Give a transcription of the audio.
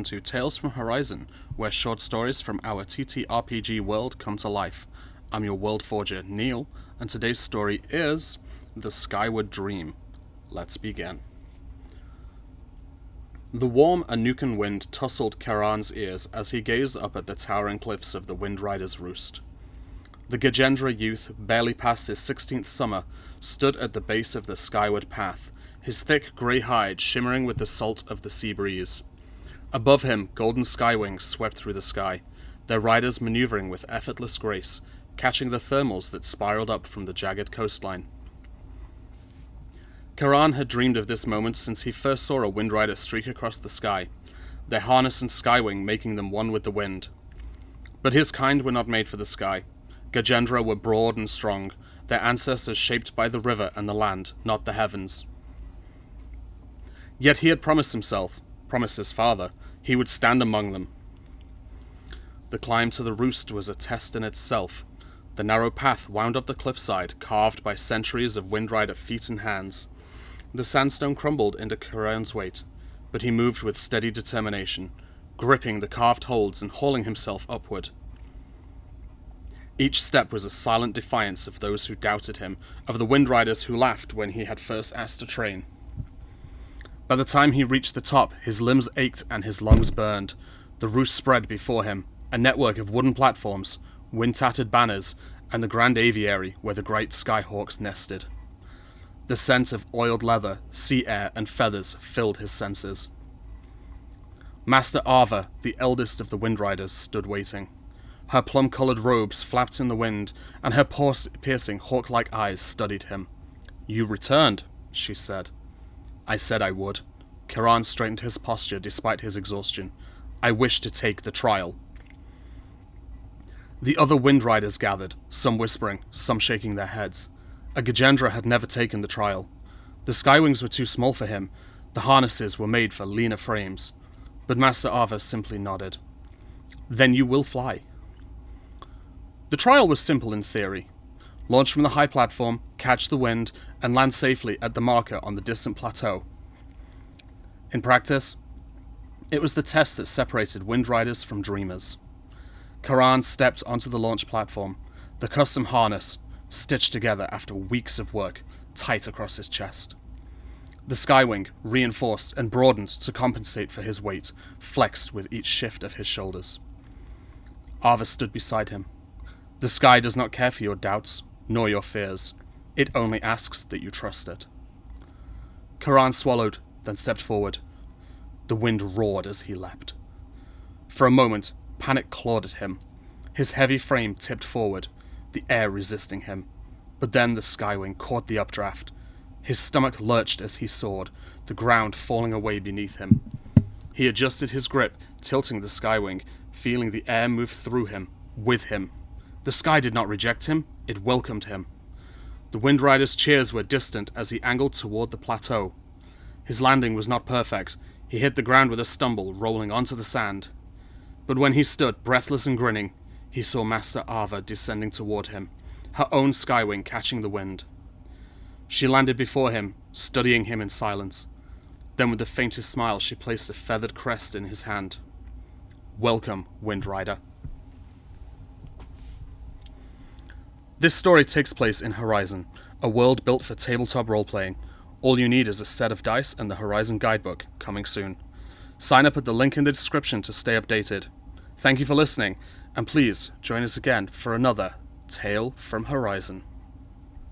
to Tales from Horizon, where short stories from our TTRPG world come to life. I'm your world forger, Neil, and today's story is The Skyward Dream. Let's begin. The warm Anukan wind tussled Kiran's ears as he gazed up at the towering cliffs of the Windrider's roost. The Gajendra youth, barely past his 16th summer, stood at the base of the skyward path, his thick grey hide shimmering with the salt of the sea breeze. Above him, golden skywings swept through the sky, their riders maneuvering with effortless grace, catching the thermals that spiraled up from the jagged coastline. Kiran had dreamed of this moment since he first saw a Windrider streak across the sky, their harness and skywing making them one with the wind. But his kind were not made for the sky. Gajendra were broad and strong, their ancestors shaped by the river and the land, not the heavens. Yet he had promised his father, he would stand among them. The climb to the roost was a test in itself. The narrow path wound up the cliffside, carved by centuries of Windrider feet and hands. The sandstone crumbled into Kiran's weight, but he moved with steady determination, gripping the carved holds and hauling himself upward. Each step was a silent defiance of those who doubted him, of the Windriders who laughed when he had first asked to train. By the time he reached the top, his limbs ached and his lungs burned. The roost spread before him, a network of wooden platforms, wind-tattered banners, and the grand aviary where the great skyhawks nested. The scent of oiled leather, sea air, and feathers filled his senses. Master Ava, the eldest of the Windriders, stood waiting. Her plum-coloured robes flapped in the wind, and her piercing hawk-like eyes studied him. "You returned," she said. "I said I would." Kiran straightened his posture despite his exhaustion. "I wish to take the trial." The other Windriders gathered, some whispering, some shaking their heads. A Gajendra had never taken the trial. The skywings were too small for him. The harnesses were made for leaner frames. But Master Ava simply nodded. "Then you will fly." The trial was simple in theory. Launch from the high platform, catch the wind, and land safely at the marker on the distant plateau. In practice, it was the test that separated Windriders from dreamers. Kiran stepped onto the launch platform, the custom harness, stitched together after weeks of work, tight across his chest. The skywing, reinforced and broadened to compensate for his weight, flexed with each shift of his shoulders. Ava stood beside him. The sky does not care for your doubts, nor your fears. It only asks that you trust it. Kiran swallowed, then stepped forward. The wind roared as he leapt. For a moment, panic clawed at him. His heavy frame tipped forward, the air resisting him. But then the skywing caught the updraft. His stomach lurched as he soared, the ground falling away beneath him. He adjusted his grip, tilting the skywing, feeling the air move through him, with him. The sky did not reject him, it welcomed him. The Windrider's cheers were distant as he angled toward the plateau. His landing was not perfect. He hit the ground with a stumble, rolling onto the sand. But when he stood, breathless and grinning, he saw Master Ava descending toward him, her own skywing catching the wind. She landed before him, studying him in silence. Then with the faintest smile, she placed a feathered crest in his hand. "Welcome, Windrider." This story takes place in Horizon, a world built for tabletop role-playing. All you need is a set of dice and the Horizon guidebook, coming soon. Sign up at the link in the description to stay updated. Thank you for listening, and please join us again for another Tale from Horizon.